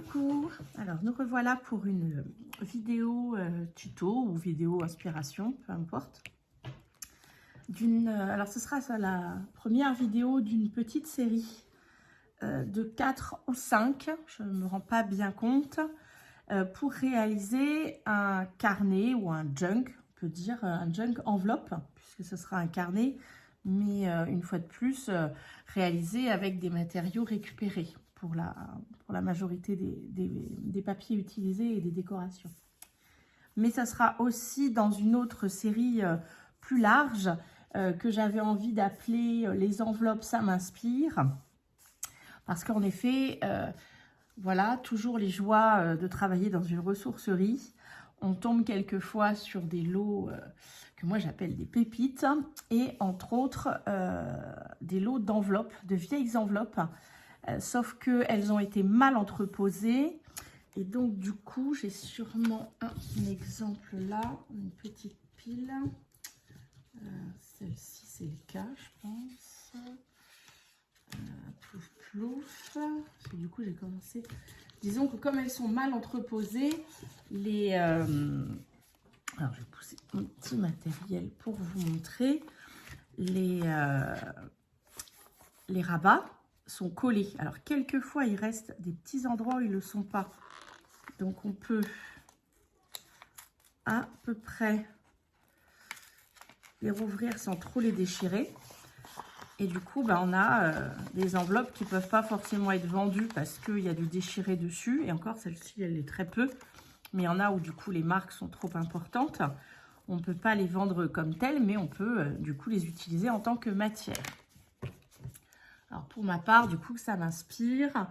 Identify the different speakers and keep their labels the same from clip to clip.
Speaker 1: Coucou, alors nous revoilà pour une vidéo tuto ou vidéo inspiration, peu importe. Alors ce sera la première vidéo d'une petite série de 4 ou 5, je ne me rends pas bien compte, pour réaliser un carnet ou un junk, on peut dire un junk enveloppe, puisque ce sera un carnet, mais une fois de plus, réalisé avec des matériaux récupérés pour la majorité des papiers utilisés et des décorations. Mais ça sera aussi dans une autre série plus large que j'avais envie d'appeler les enveloppes ça m'inspire. Parce qu'en effet, voilà, toujours les joies de travailler dans une ressourcerie. On tombe quelquefois sur des lots que moi j'appelle des pépites et entre autres des lots d'enveloppes, de vieilles enveloppes, sauf qu'elles ont été mal entreposées. Et donc du coup, j'ai sûrement un exemple là, une petite pile. Celle-ci, c'est le cas, je pense. Plouf plouf. Parce que du coup, j'ai commencé... Disons que comme elles sont mal entreposées, les... Alors, je vais pousser mon petit matériel pour vous montrer. Les rabats sont collés. Alors, quelquefois, il reste des petits endroits où ils ne le sont pas. Donc, on peut à peu près les rouvrir sans trop les déchirer. Et du coup, on a des enveloppes qui ne peuvent pas forcément être vendues parce qu'il y a du déchiré dessus. Et encore, celle-ci, elle est très peu. Mais il y en a où, du coup, les marques sont trop importantes. On ne peut pas les vendre comme telles, mais on peut, du coup, les utiliser en tant que matière. Alors, pour ma part, du coup, ça m'inspire.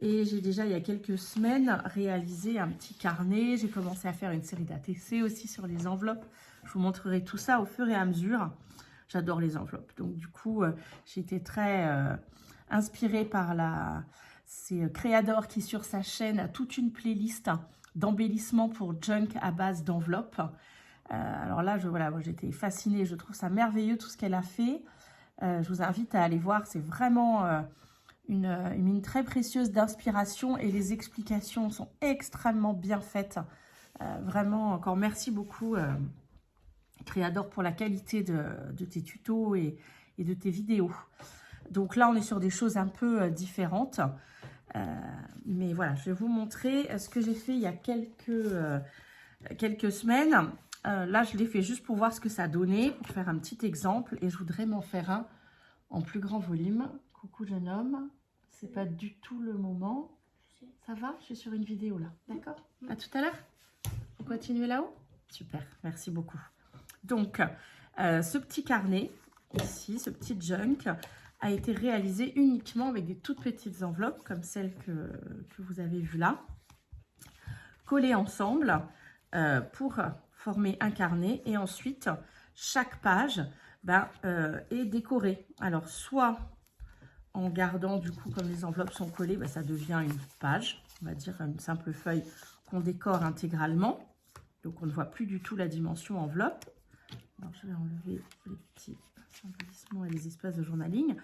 Speaker 1: Et j'ai déjà, il y a quelques semaines, réalisé un petit carnet. J'ai commencé à faire une série d'ATC aussi sur les enveloppes. Je vous montrerai tout ça au fur et à mesure. J'adore les enveloppes. Donc, du coup, j'ai été très inspirée par c'est Créador qui, sur sa chaîne, a toute une playlist d'embellissements pour junk à base d'enveloppes. Alors là, voilà, moi, j'étais fascinée. Je trouve ça merveilleux, tout ce qu'elle a fait. Je vous invite à aller voir. C'est vraiment une mine très précieuse d'inspiration et les explications sont extrêmement bien faites. Vraiment, encore merci beaucoup, Créador, pour la qualité de tes tutos et de tes vidéos. Donc là, on est sur des choses un peu différentes. Mais voilà, je vais vous montrer ce que j'ai fait il y a quelques semaines. Là, je l'ai fait juste pour voir ce que ça donnait, pour faire un petit exemple. Et je voudrais m'en faire un en plus grand volume. Coucou jeune homme, c'est pas du tout le moment. Ça va? Je suis sur une vidéo là, d'accord? À tout à l'heure. Vous continuez là-haut? Super, merci beaucoup. Donc, ce petit carnet, ici, ce petit junk, a été réalisé uniquement avec des toutes petites enveloppes, comme celle que vous avez vue là, collées ensemble pour former un carnet. Et ensuite, chaque page est décorée. Alors, soit en gardant, du coup, comme les enveloppes sont collées, ça devient une page, on va dire une simple feuille qu'on décore intégralement. Donc, on ne voit plus du tout la dimension enveloppe. Alors, je vais enlever les petits embellissements et les espaces de journaling.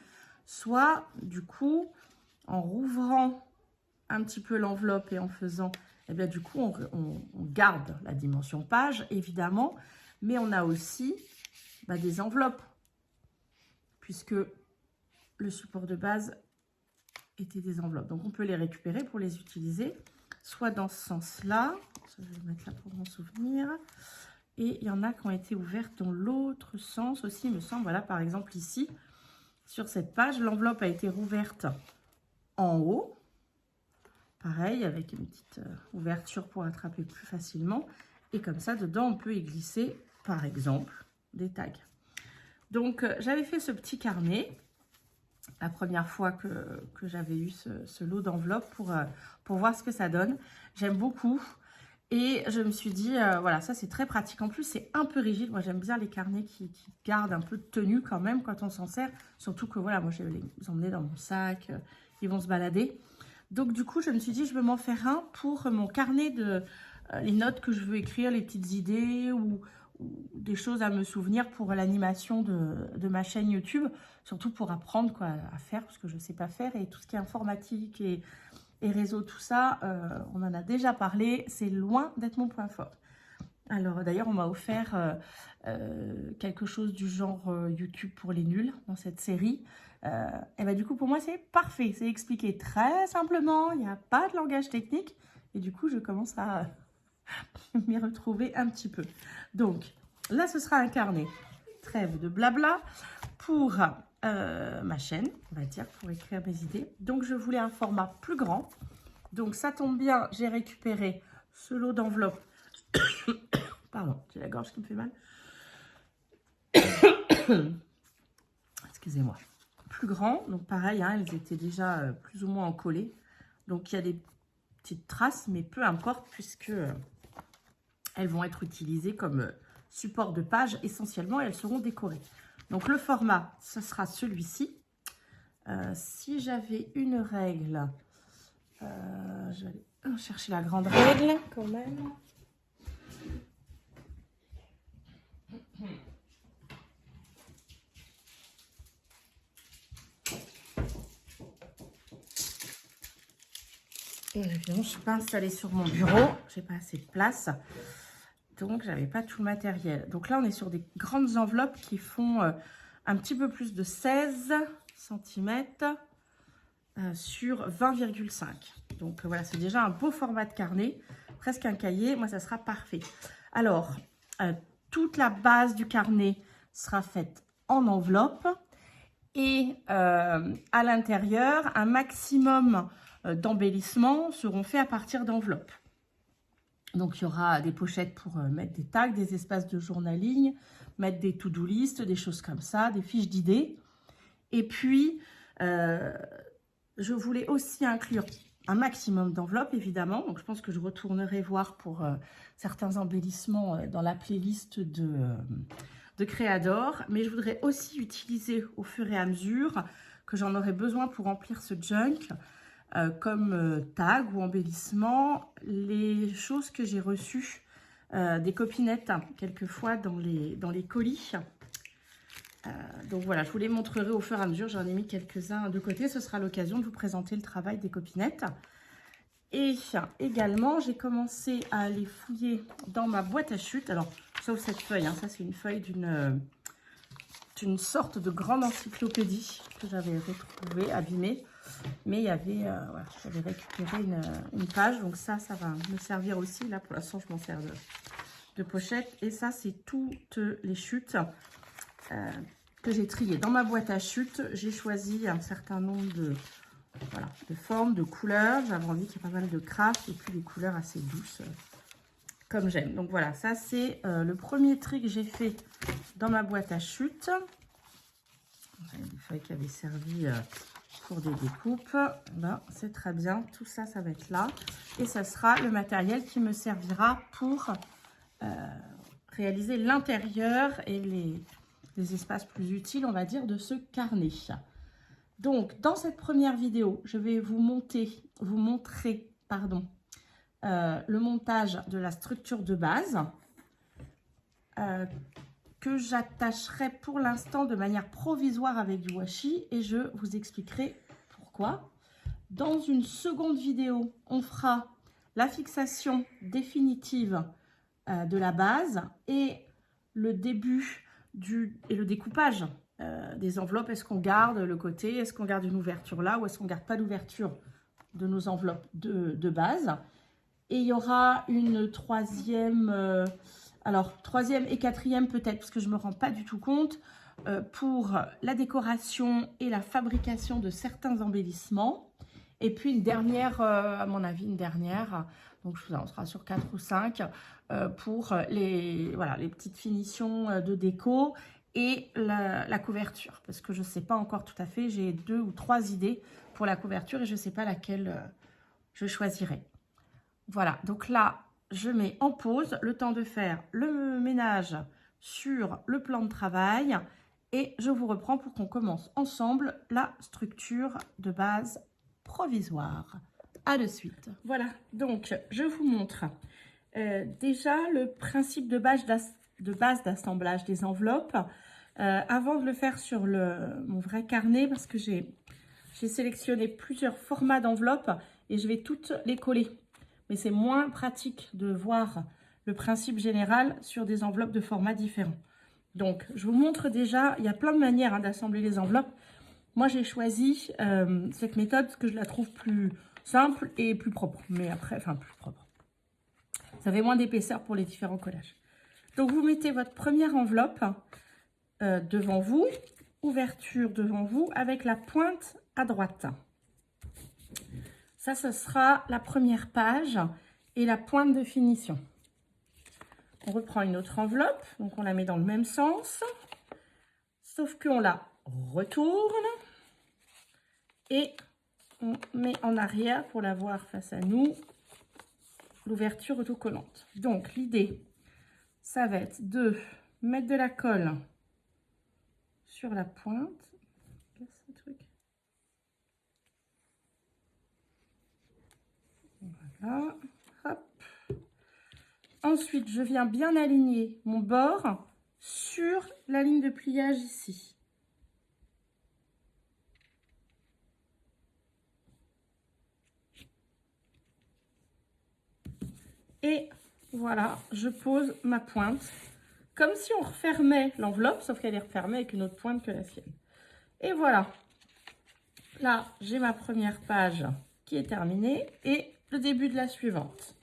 Speaker 1: Soit, du coup, en rouvrant un petit peu l'enveloppe et en faisant... Eh bien, du coup, on garde la dimension page, évidemment. Mais on a aussi des enveloppes. Puisque le support de base était des enveloppes. Donc, on peut les récupérer pour les utiliser. Soit dans ce sens-là. Je vais le mettre là pour m'en souvenir. Et il y en a qui ont été ouvertes dans l'autre sens aussi, il me semble. Voilà, par exemple, ici, sur cette page, l'enveloppe a été rouverte en haut. Pareil, avec une petite ouverture pour attraper plus facilement. Et comme ça, dedans, on peut y glisser, par exemple, des tags. Donc, j'avais fait ce petit carnet la première fois que j'avais eu ce lot d'enveloppes pour voir ce que ça donne. J'aime beaucoup. Et je me suis dit, voilà, ça c'est très pratique. En plus, c'est un peu rigide. Moi, j'aime bien les carnets qui gardent un peu de tenue quand même quand on s'en sert. Surtout que, voilà, moi, je vais les emmener dans mon sac. Ils vont se balader. Donc, du coup, je me suis dit, je vais m'en faire un pour mon carnet les notes que je veux écrire, les petites idées ou des choses à me souvenir pour l'animation de ma chaîne YouTube. Surtout pour apprendre quoi à faire, parce que je ne sais pas faire. Et tout ce qui est informatique et et réseau, tout ça, on en a déjà parlé, c'est loin d'être mon point fort. Alors d'ailleurs, on m'a offert quelque chose du genre YouTube pour les nuls dans cette série. Et bah, du coup, pour moi, c'est parfait. C'est expliqué très simplement, il n'y a pas de langage technique. Et du coup, je commence à m'y retrouver un petit peu. Donc, là, ce sera un carnet. Trêve de blabla pour ma chaîne, on va dire, pour écrire mes idées. Donc, je voulais un format plus grand. Donc, ça tombe bien, j'ai récupéré ce lot d'enveloppes. Pardon, j'ai la gorge qui me fait mal. Excusez-moi. Plus grand, donc pareil, hein, elles étaient déjà plus ou moins encollées. Donc, il y a des petites traces, mais peu importe, puisque elles vont être utilisées comme support de page essentiellement et elles seront décorées. Donc, le format, ce sera celui-ci. Si j'avais une règle, j'allais chercher la grande règle quand même. Et évidemment, je ne suis pas installée sur mon bureau, j'ai pas assez de place, donc j'avais pas tout le matériel. Donc là, on est sur des grandes enveloppes qui font un petit peu plus de 16 cm sur 20,5. Donc voilà, c'est déjà un beau format de carnet, presque un cahier. Moi, ça sera parfait. Alors, toute la base du carnet sera faite en enveloppe et à l'intérieur, un maximum d'embellissements seront faits à partir d'enveloppes. Donc, il y aura des pochettes pour mettre des tags, des espaces de journaling, mettre des to-do list, des choses comme ça, des fiches d'idées. Et puis, je voulais aussi inclure un maximum d'enveloppes, évidemment. Donc, je pense que je retournerai voir pour certains embellissements dans la playlist de Créador. Mais je voudrais aussi utiliser au fur et à mesure que j'en aurai besoin pour remplir ce junk, comme tag ou embellissement, les choses que j'ai reçues des copinettes, quelquefois dans les colis. Donc voilà, je vous les montrerai au fur et à mesure. J'en ai mis quelques-uns de côté. Ce sera l'occasion de vous présenter le travail des copinettes. Et également, j'ai commencé à aller fouiller dans ma boîte à chute. Alors, sauf cette feuille, hein, ça c'est une feuille d'une sorte de grande encyclopédie que j'avais retrouvée, abîmée. Mais il y avait, voilà, j'avais récupéré une page. Donc ça va me servir aussi. Là, pour l'instant, je m'en sers de pochette. Et ça, c'est toutes les chutes que j'ai triées. Dans ma boîte à chutes, j'ai choisi un certain nombre de formes, de couleurs. J'avais envie qu'il y ait pas mal de craft et puis des couleurs assez douces, comme j'aime. Donc voilà, ça c'est le premier tri que j'ai fait dans ma boîte à chutes. Des feuilles qui avaient servi pour des découpes. Ben, c'est très bien. Tout ça, ça va être là. Et ça sera le matériel qui me servira pour réaliser l'intérieur et les espaces plus utiles, on va dire, de ce carnet. Donc, dans cette première vidéo, je vais vous montrer le montage de la structure de base que j'attacherai pour l'instant de manière provisoire avec du washi et je vous expliquerai pourquoi. Dans une seconde vidéo, on fera la fixation définitive de la base et le début et le découpage des enveloppes. Est-ce qu'on garde le côté, est-ce qu'on garde une ouverture là ou est-ce qu'on ne garde pas d'ouverture de nos enveloppes de base. Et il y aura une troisième, alors troisième et quatrième peut-être, parce que je ne me rends pas du tout compte, pour la décoration et la fabrication de certains embellissements. Et puis une dernière, à mon avis, une dernière, donc on sera sur 4 ou 5, pour les petites finitions de déco et la couverture. Parce que je ne sais pas encore tout à fait, j'ai 2 ou 3 idées pour la couverture et je ne sais pas laquelle je choisirai. Voilà, donc là, je mets en pause le temps de faire le ménage sur le plan de travail et je vous reprends pour qu'on commence ensemble la structure de base provisoire. À de suite. Voilà, donc je vous montre déjà le principe de base d'assemblage des enveloppes. Avant de le faire sur mon vrai carnet, parce que j'ai sélectionné plusieurs formats d'enveloppes et je vais toutes les coller. Mais c'est moins pratique de voir le principe général sur des enveloppes de formats différents. Donc, je vous montre déjà, il y a plein de manières hein, d'assembler les enveloppes. Moi, j'ai choisi cette méthode parce que je la trouve plus simple et plus propre. Mais après, enfin, plus propre. Ça fait moins d'épaisseur pour les différents collages. Donc, vous mettez votre première enveloppe devant vous, ouverture devant vous, avec la pointe à droite. Ça, ce sera la première page et la pointe de finition. On reprend une autre enveloppe, donc on la met dans le même sens, sauf qu'on la retourne et on met en arrière pour la voir face à nous, l'ouverture autocollante. Donc l'idée, ça va être de mettre de la colle sur la pointe. Voilà, hop. Ensuite, je viens bien aligner mon bord sur la ligne de pliage ici. Et voilà, je pose ma pointe comme si on refermait l'enveloppe, sauf qu'elle est refermée avec une autre pointe que la sienne. Et voilà. Là, j'ai ma première page qui est terminée et le début de la suivante,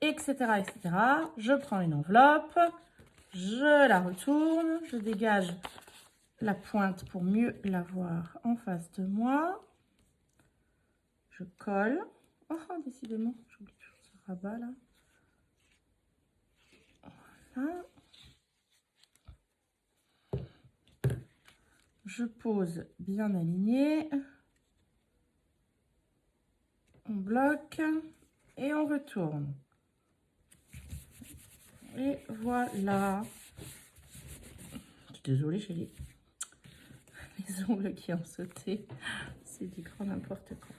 Speaker 1: etc., etc. Je prends une enveloppe, je la retourne, je dégage la pointe pour mieux la voir en face de moi. Je colle. Oh, décidément, j'oublie toujours ce rabat là. Voilà. Je pose bien aligné. On bloque et on retourne. Et voilà. Je suis désolée, j'ai les ongles qui ont sauté. C'est du grand n'importe quoi.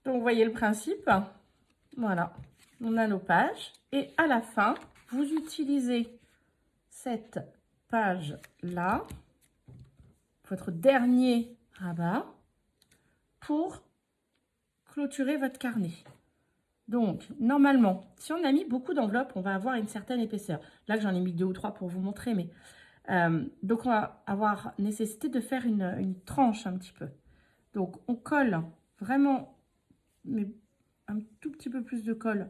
Speaker 1: Donc, vous voyez le principe. Voilà. On a nos pages. Et à la fin, vous utilisez cette page-là, votre dernier rabat, pour clôturer votre carnet. Donc, normalement, si on a mis beaucoup d'enveloppes, on va avoir une certaine épaisseur. Là, j'en ai mis 2 ou 3 pour vous montrer, mais donc on va avoir nécessité de faire une tranche un petit peu. Donc, on colle vraiment, mais un tout petit peu plus de colle,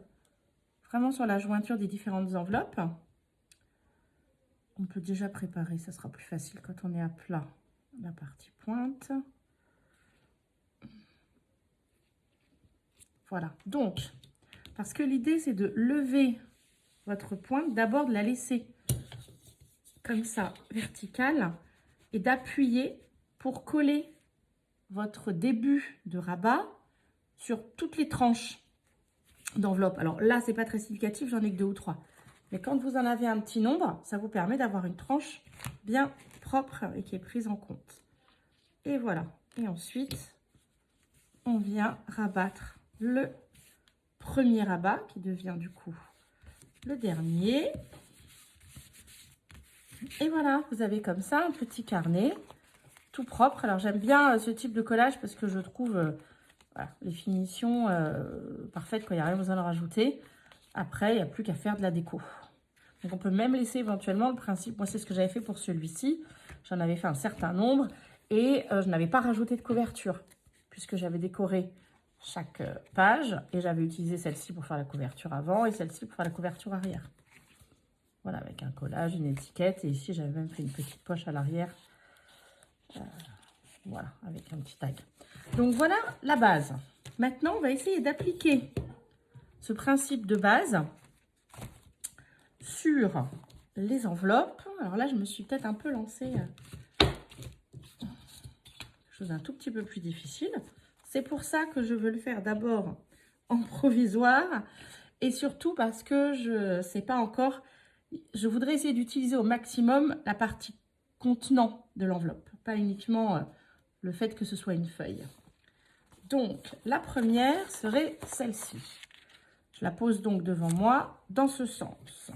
Speaker 1: vraiment sur la jointure des différentes enveloppes. On peut déjà préparer, ça sera plus facile quand on est à plat, la partie pointe. Voilà, donc, parce que l'idée, c'est de lever votre pointe, d'abord de la laisser comme ça, verticale, et d'appuyer pour coller votre début de rabat sur toutes les tranches d'enveloppe. Alors là, c'est pas très significatif, j'en ai que 2 ou 3. Mais quand vous en avez un petit nombre, ça vous permet d'avoir une tranche bien propre et qui est prise en compte. Et voilà. Et ensuite, on vient rabattre le premier rabat qui devient du coup le dernier. Et voilà, vous avez comme ça un petit carnet tout propre. Alors j'aime bien ce type de collage parce que je trouve voilà, les finitions parfaites quand il n'y a rien besoin de rajouter. Après, il n'y a plus qu'à faire de la déco. Donc on peut même laisser éventuellement le principe. Moi, c'est ce que j'avais fait pour celui-ci. J'en avais fait un certain nombre et je n'avais pas rajouté de couverture puisque j'avais décoré chaque page et j'avais utilisé celle-ci pour faire la couverture avant et celle-ci pour faire la couverture arrière. Voilà, avec un collage, une étiquette. Et ici, j'avais même fait une petite poche à l'arrière. Voilà, avec un petit tag. Donc, voilà la base. Maintenant, on va essayer d'appliquer ce principe de base sur les enveloppes. Alors là, je me suis peut-être un peu lancée quelque chose d'un tout petit peu plus difficile. C'est pour ça que je veux le faire d'abord en provisoire. Et surtout parce que je ne sais pas encore... Je voudrais essayer d'utiliser au maximum la partie contenant de l'enveloppe, pas uniquement le fait que ce soit une feuille. Donc, la première serait celle-ci. Je la pose donc devant moi dans ce sens,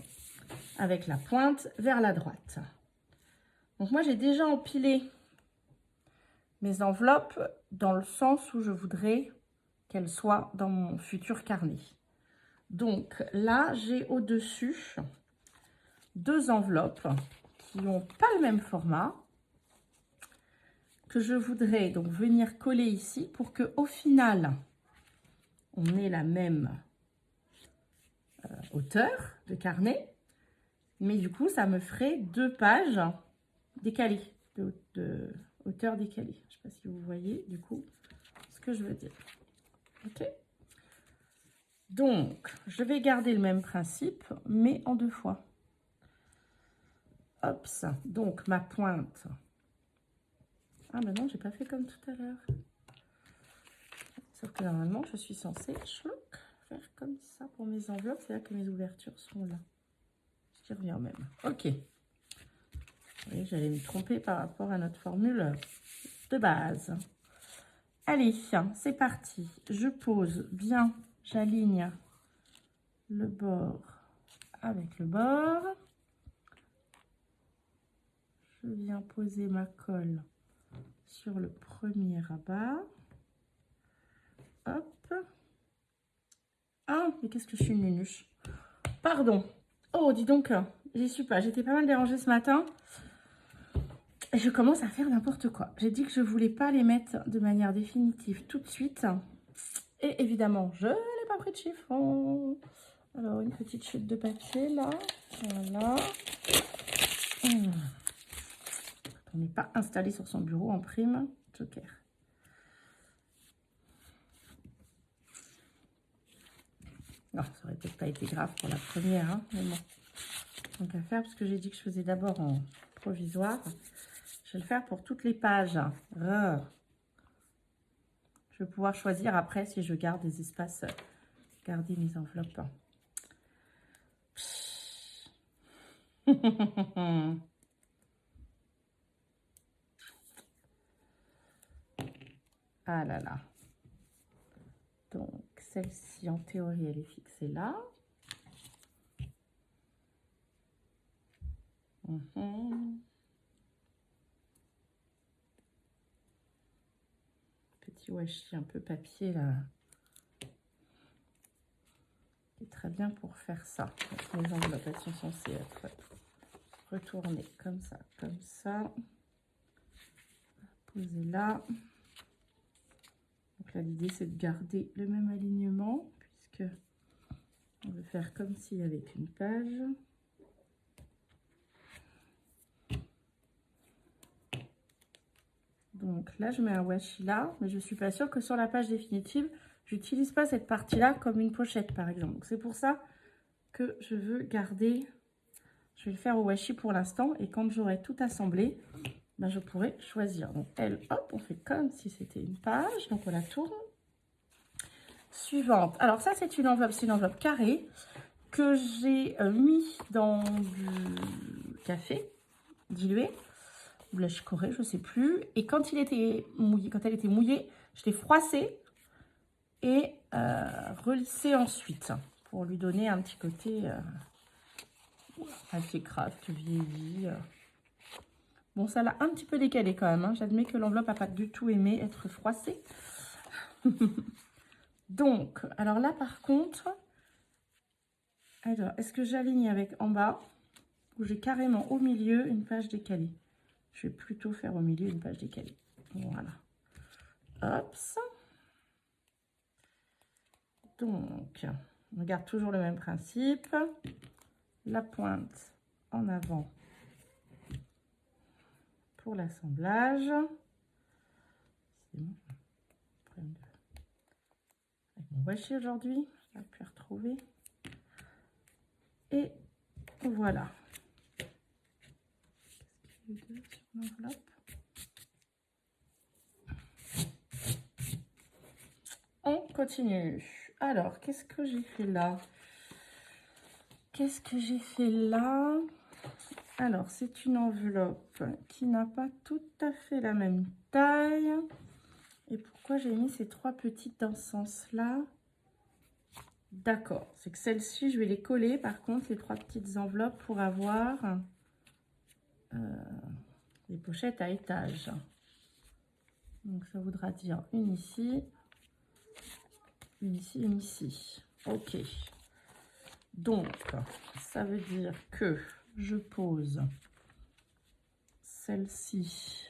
Speaker 1: avec la pointe vers la droite. Donc, moi, j'ai déjà empilé mes enveloppes dans le sens où je voudrais qu'elle soit dans mon futur carnet. Donc là, j'ai au-dessus 2 enveloppes qui n'ont pas le même format, que je voudrais donc venir coller ici pour que au final, on ait la même hauteur de carnet. Mais du coup, ça me ferait 2 pages décalées, de hauteur décalée. Je ne sais pas si vous voyez du coup ce que je veux dire. Ok. Donc, je vais garder le même principe, mais en 2 fois. Hop, ça. Donc, ma pointe. Ah, ben non, j'ai pas fait comme tout à l'heure. Sauf que normalement, je suis censée faire comme ça pour mes enveloppes. C'est là que mes ouvertures sont là. J'y reviens même. Ok. Oui, j'allais me tromper par rapport à notre formule de base. Allez, c'est parti. Je pose bien, j'aligne le bord avec le bord. Je viens poser ma colle sur le premier rabat. Hop. Ah, mais qu'est-ce que je suis une nunuche. Pardon. Oh, dis donc, j'y suis pas. J'étais pas mal dérangée ce matin. Et je commence à faire n'importe quoi. J'ai dit que je voulais pas les mettre de manière définitive tout de suite. Et évidemment, je n'ai pas pris de chiffon. Alors, une petite chute de papier là. Voilà. On n'est pas installé sur son bureau en prime. Joker. Non, ça aurait peut-être pas été grave pour la première, hein, mais bon. Donc à faire, parce que j'ai dit que je faisais d'abord en provisoire. Je vais le faire pour toutes les pages. Je vais pouvoir choisir après si je garde des espaces, garder mes enveloppes. Ah là là. Donc celle-ci, en théorie, elle est fixée là. Petit washi un peu papier là. C'est très bien pour faire ça. Donc, les enveloppes, elles sont censées être retournées comme ça, comme ça. Poser là. Donc là, l'idée, c'est de garder le même alignement, puisque on veut faire comme s'il y avait une page. Donc là, je mets un washi là, mais je ne suis pas sûre que sur la page définitive, j'utilise pas cette partie-là comme une pochette, par exemple. Donc c'est pour ça que je veux garder, je vais le faire au washi pour l'instant, et quand j'aurai tout assemblé, ben, je pourrai choisir. Donc elle, hop, on fait comme si c'était une page, donc on la tourne. Suivante. Alors ça, c'est une enveloppe carrée que j'ai mis dans du café dilué, ou la chicorée, je sais plus. Et quand elle était mouillée, je l'ai froissée et relissée ensuite pour lui donner un petit côté papier craft vieilli. Bon, ça l'a un petit peu décalé quand même, hein. J'admets que l'enveloppe n'a pas du tout aimé être froissée. Donc, alors là par contre, alors est-ce que j'aligne avec en bas ou j'ai carrément au milieu une page décalée? Je vais plutôt faire au milieu une page décalée. Voilà. Hop. Donc, on garde toujours le même principe. La pointe en avant pour l'assemblage. C'est bon. Avec mon washi aujourd'hui, je vais pu retrouver. Et voilà. On continue. Alors, qu'est-ce que j'ai fait là? Qu'est-ce que j'ai fait là? Alors, c'est une enveloppe qui n'a pas tout à fait la même taille. Et pourquoi j'ai mis ces 3 petites dans ce sens-là? D'accord, c'est que celles-ci, je vais les coller. Par contre, les 3 petites enveloppes pour avoir les pochettes à étage. Donc, ça voudra dire une ici, une ici, une ici. Ok. Donc, ça veut dire que je pose celle-ci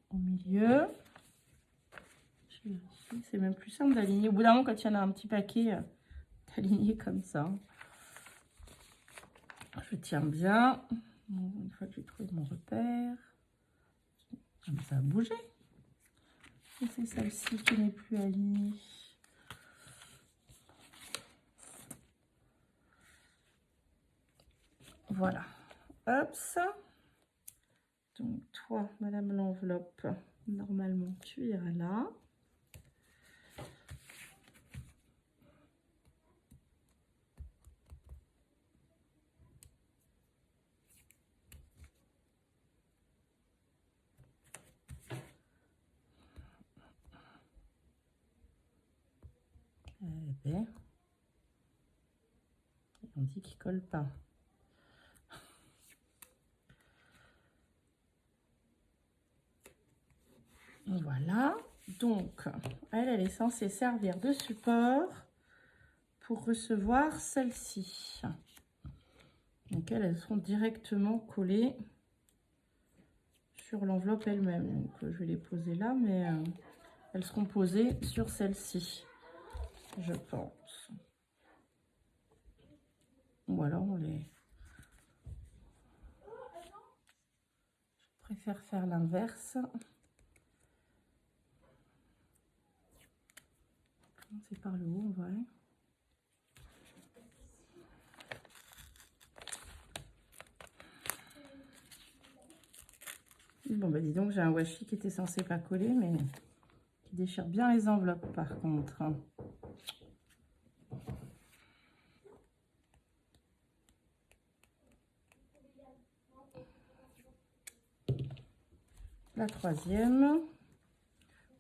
Speaker 1: au milieu. C'est même plus simple d'aligner. Au bout d'un moment, quand il y en a un petit paquet, d'aligner comme ça. Je tiens bien. Une fois que j'ai trouvé mon repère, ça a bougé. Et c'est celle-ci qui n'est plus alignée. Voilà. Hop, ça. Donc, toi, madame l'enveloppe, normalement, tu iras là. Eh bien, on dit qu'il colle pas. Voilà. Donc, elle est censée servir de support pour recevoir celle-ci. Donc, elles seront directement collées sur l'enveloppe elle-même. Donc, je vais les poser là, mais elles seront posées sur celle-ci, je pense. Ou alors, on les... Je préfère faire l'inverse. C'est par le haut, on va. Bon, bah dis donc, j'ai un washi qui était censé pas coller, mais qui déchire bien les enveloppes par contre. La troisième.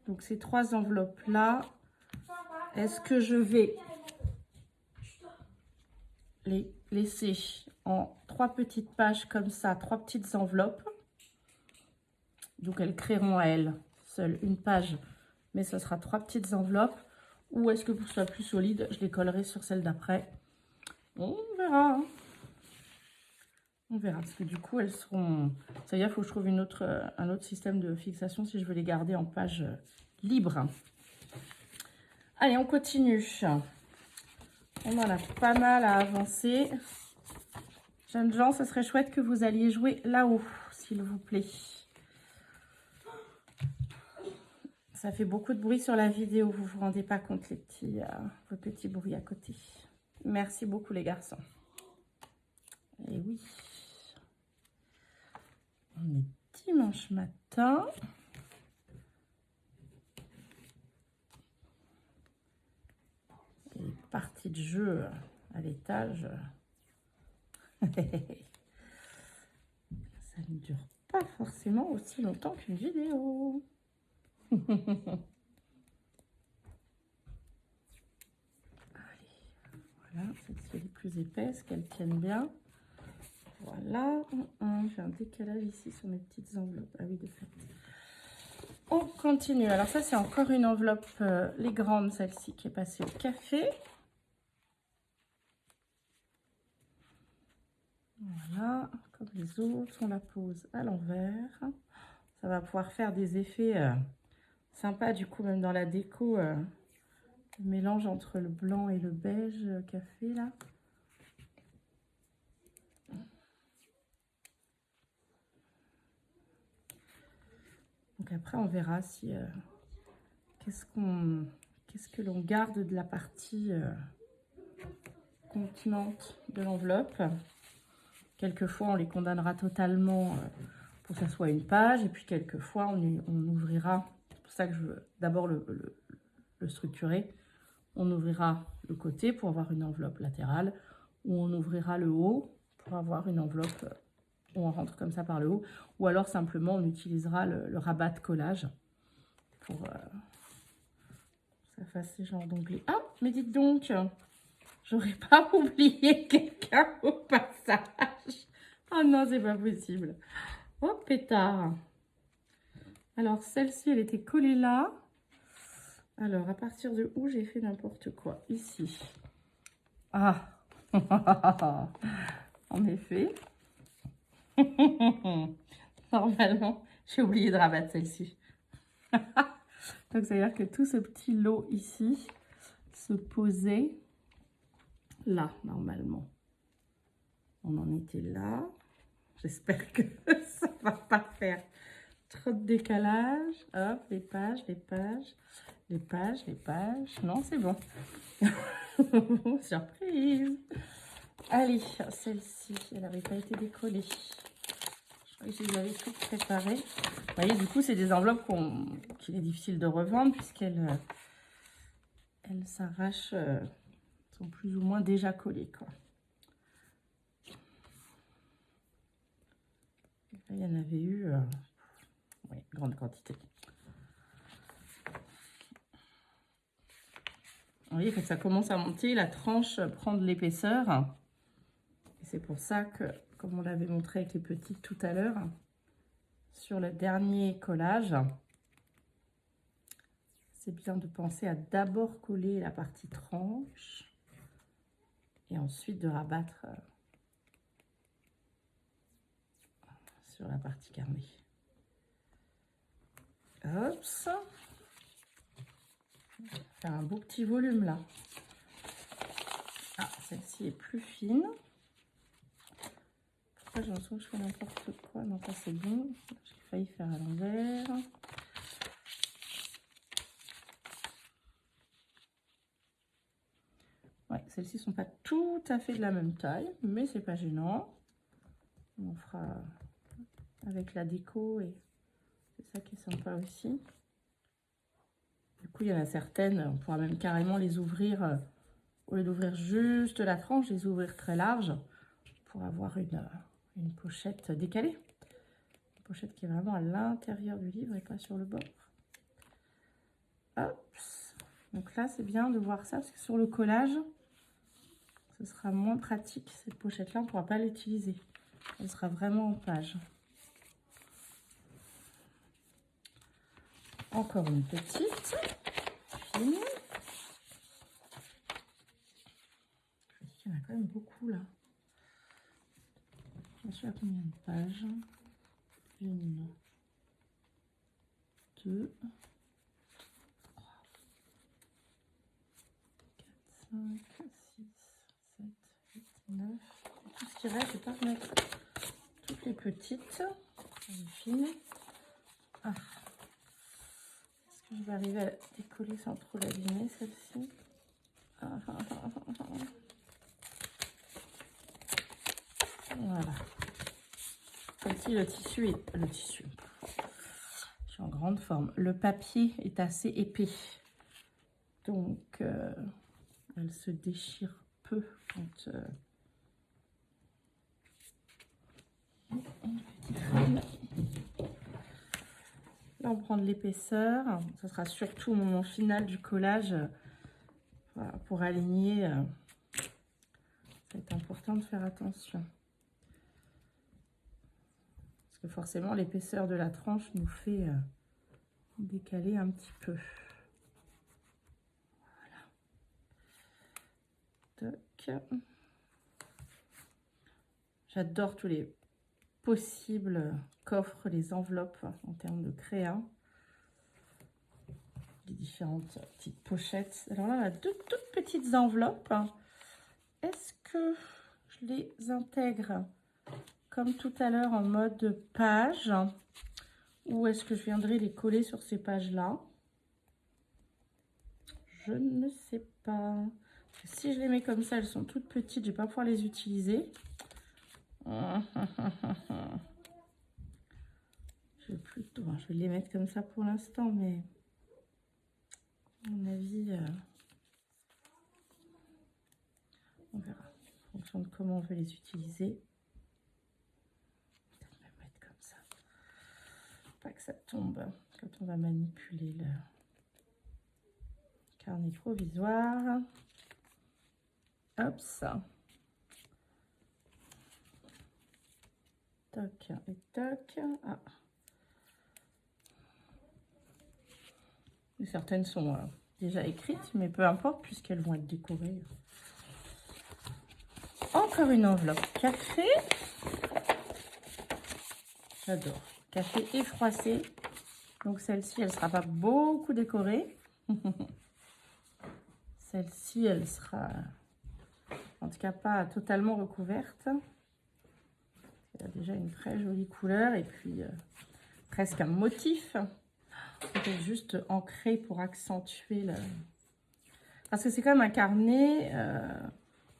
Speaker 1: Donc, ces trois enveloppes-là, est-ce que je vais les laisser en 3 petites pages comme ça, 3 petites enveloppes? Donc, elles créeront à elles seule une page, mais ce sera 3 petites enveloppes. Ou est-ce que pour que ce soit plus solide, je les collerai sur celle d'après? On verra. On verra, parce que du coup, elles seront... C'est-à-dire, il faut que je trouve un autre système de fixation si je veux les garder en page libre. Allez, on continue. On en a pas mal à avancer. Jeunes gens, ce serait chouette que vous alliez jouer là-haut, s'il vous plaît. Ça fait beaucoup de bruit sur la vidéo, vous ne vous rendez pas compte, vos petits bruits à côté. Merci beaucoup, les garçons. Et oui. On est dimanche matin. Et partie de jeu à l'étage. Ça ne dure pas forcément aussi longtemps qu'une vidéo. Allez, voilà, celle-ci est plus épaisse, qu'elle tienne bien. Voilà, j'ai un décalage ici sur mes petites enveloppes. Ah oui, de fait. On continue. Alors ça, c'est encore une enveloppe, les grandes, celle-ci qui est passée au café. Voilà, comme les autres, on la pose à l'envers. Ça va pouvoir faire des effets sympas, du coup, même dans la déco. Le mélange entre le blanc et le beige café, là. Donc après, on verra si qu'est-ce que l'on garde de la partie contenante de l'enveloppe. Quelquefois, on les condamnera totalement pour que ça soit une page. Et puis, quelquefois, on ouvrira. C'est pour ça que je veux d'abord le structurer. On ouvrira le côté pour avoir une enveloppe latérale. Ou on ouvrira le haut pour avoir une enveloppe où on rentre comme ça par le haut. Ou alors, simplement, on utilisera le rabat de collage pour que ça fasse ces genres d'onglets. Ah, mais dites donc, j'aurais pas oublié quelqu'un au passage. Oh non, c'est pas possible. Oh, pétard. Alors, celle-ci, elle était collée là. Alors, à partir de où j'ai fait n'importe quoi? Ici. Ah, en effet. Normalement, j'ai oublié de rabattre celle-ci. Donc, ça veut dire que tout ce petit lot ici se posait là, normalement. On en était là. J'espère que ça ne va pas faire trop de décalage. Hop, les pages, les pages, les pages, les pages. Non, c'est bon. Surprise. Allez, celle-ci, elle n'avait pas été décollée. Je crois que je les avais toutes préparées. Vous voyez, du coup, c'est des enveloppes qu'il est difficile de revendre puisqu'elles elles s'arrachent, sont plus ou moins déjà collées, quoi. Là, il y en avait eu oui, grande quantité. Vous voyez, quand ça commence à monter, la tranche prend de l'épaisseur. C'est pour ça que, comme on l'avait montré avec les petites tout à l'heure, sur le dernier collage, c'est bien de penser à d'abord coller la partie tranche et ensuite de rabattre sur la partie carnet. Hop, faire un beau petit volume là. Ah, celle-ci est plus fine. Pourquoi j'ai l'impression que je fais n'importe quoi? Non, ça c'est bon. J'ai failli faire à l'envers. Ouais, celles-ci sont pas tout à fait de la même taille, mais c'est pas gênant. On fera avec la déco et c'est ça qui est sympa aussi. Du coup, il y en a certaines, on pourra même carrément les ouvrir, au lieu d'ouvrir juste la tranche, les ouvrir très large pour avoir une pochette décalée. Une pochette qui est vraiment à l'intérieur du livre et pas sur le bord. Hop. Donc là, c'est bien de voir ça parce que sur le collage, ce sera moins pratique. Cette pochette-là, on ne pourra pas l'utiliser. Elle sera vraiment en page. Encore une petite. Fine. Il y en a quand même beaucoup là. Je suis à combien de pages? 1, 2, 3, 4, 5, 6, 7, 8, 9. Tout ce qui reste, je vais pas remettre toutes les petites. Les fines. Ah. Est-ce que je vais arriver à la décoller sans trop l'abîmer, celle-ci? Voilà. Celle-ci, le tissu est... Le tissu. Je suis en grande forme. Le papier est assez épais. Donc, elle se déchire peu quand... Là, on prend de l'épaisseur. Ce sera surtout au moment final du collage. Voilà, pour aligner, c'est important de faire attention. Parce que forcément, l'épaisseur de la tranche nous fait décaler un petit peu. Voilà. Toc. J'adore tous les possibles qu'offrent les enveloppes en termes de créa. Les différentes petites pochettes. Alors là, on a deux toutes petites enveloppes. Est-ce que je les intègre comme tout à l'heure en mode page ou est-ce que je viendrai les coller sur ces pages-là? Je ne sais pas. Si je les mets comme ça, elles sont toutes petites, je ne vais pas pouvoir les utiliser. Je vais les mettre comme ça pour l'instant, mais à mon avis, on verra en fonction de comment on veut les utiliser. Peut-être même mettre comme ça. Pas que ça tombe quand on va manipuler le carnet provisoire. Hop, ça. Toc et toc. Ah. Et certaines sont déjà écrites, mais peu importe puisqu'elles vont être décorées. Encore une enveloppe café. J'adore. Café et froissé. Donc celle-ci, elle ne sera pas beaucoup décorée. Celle-ci, elle sera en tout cas pas totalement recouverte. Elle a déjà une très jolie couleur et puis presque un motif. Peut-être juste ancré pour accentuer le... Parce que c'est comme un carnet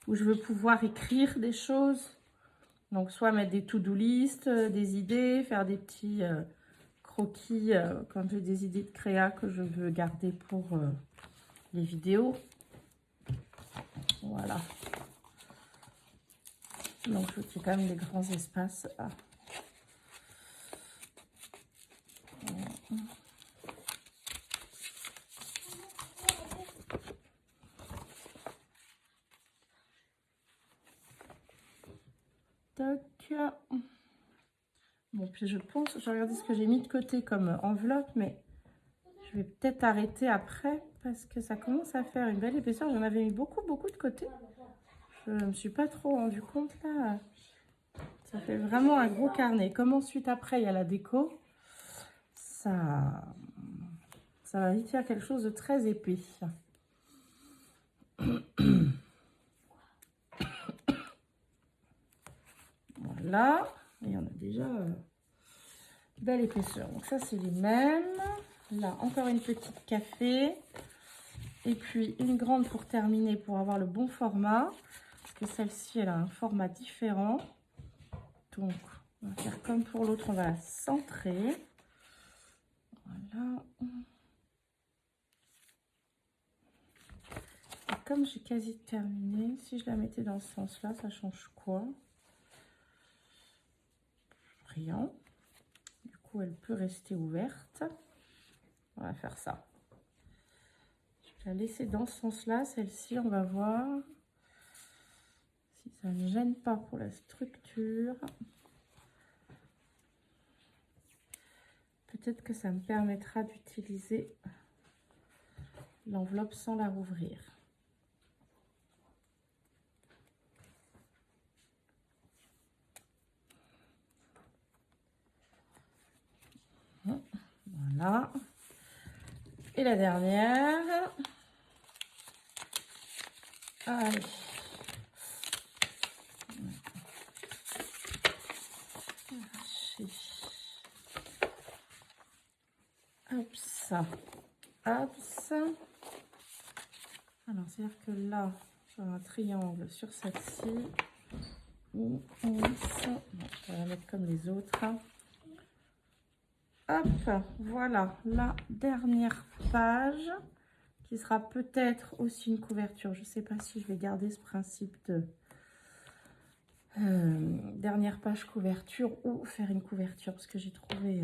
Speaker 1: où je veux pouvoir écrire des choses. Donc soit mettre des to-do list, des idées, faire des petits croquis quand j'ai des idées de créa que je veux garder pour les vidéos. Voilà. Donc je fais quand même des grands espaces. Ah. Toc. Bon, puis je pense, je regarde ce que j'ai mis de côté comme enveloppe, mais je vais peut-être arrêter après parce que ça commence à faire une belle épaisseur. J'en avais mis beaucoup de côté. Je ne me suis pas trop rendu compte là. Ça fait vraiment un gros carnet. Comme ensuite après il y a la déco, ça va vite faire quelque chose de très épais. Voilà, et on a déjà belle épaisseur. Donc ça c'est les mêmes. Là encore une petite café. Et puis une grande pour terminer, pour avoir le bon format. Parce que celle-ci, elle a un format différent. Donc, on va faire comme pour l'autre, on va la centrer. Voilà. Et comme j'ai quasi terminé, si je la mettais dans ce sens-là, ça change quoi? Rien. Du coup, elle peut rester ouverte. On va faire ça. Je vais la laisser dans ce sens-là. Celle-ci, on va voir si ça ne gêne pas pour la structure. Peut-être que ça me permettra d'utiliser l'enveloppe sans la rouvrir. Voilà. Et la dernière. Allez. Hop ça. Hop ça. Alors, c'est-à-dire que là, j'ai un triangle sur celle-ci. On va la mettre comme les autres. Hop, voilà la dernière page qui sera peut-être aussi une couverture. Je ne sais pas si je vais garder ce principe de dernière page couverture ou faire une couverture parce que j'ai trouvé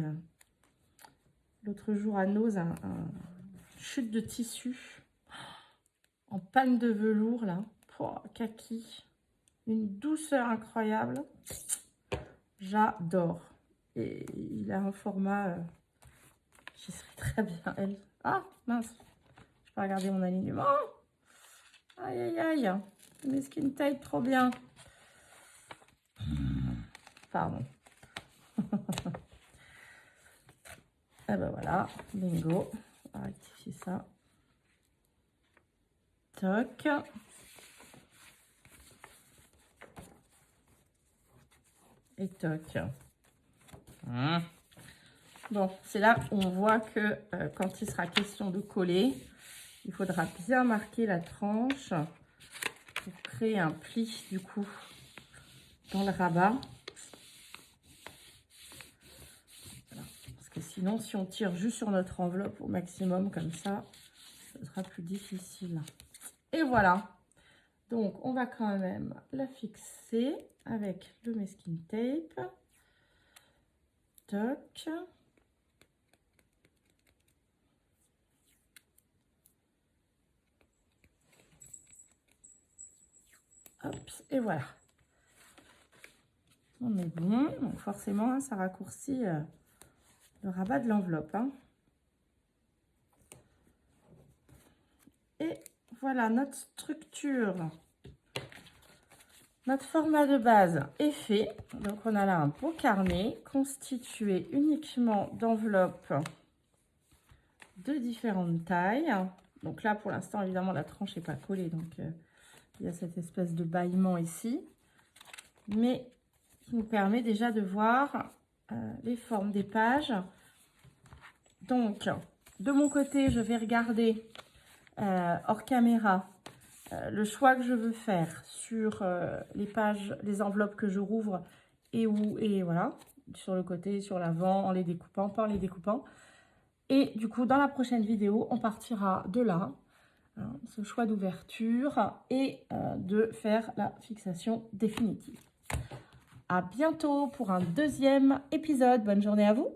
Speaker 1: l'autre jour à Nose un chute de tissu en panne de velours là, kaki, une douceur incroyable, j'adore. Et il a un format qui serait très bien. Elle... Ah mince, je peux regarder mon alignement. Aïe aïe aïe, mes skin tape trop bien. Pardon. Et ben voilà, bingo. On va rectifier ça. Toc. Et toc. Bon, c'est là où on voit que quand il sera question de coller, il faudra bien marquer la tranche pour créer un pli du coup dans le rabat. Voilà. Parce que sinon, si on tire juste sur notre enveloppe au maximum comme ça, ce sera plus difficile. Et voilà. Donc, on va quand même la fixer avec le masking tape. Toc. Hop, et voilà. On est bon. Donc, forcément, ça raccourcit le rabat de l'enveloppe. Hein. voilà, notre structure, notre format de base est fait. Donc, on a là un beau carnet constitué uniquement d'enveloppes de différentes tailles. Donc là, pour l'instant, évidemment, la tranche n'est pas collée. Donc, il y a cette espèce de bâillement ici. Mais qui nous permet déjà de voir les formes des pages. Donc, de mon côté, je vais regarder hors caméra le choix que je veux faire sur les pages, les enveloppes que je rouvre et voilà, sur le côté, sur l'avant, en les découpant, pas en les découpant. Et du coup, dans la prochaine vidéo, on partira de là, hein, ce choix d'ouverture et de faire la fixation définitive. À bientôt pour un deuxième épisode. Bonne journée à vous.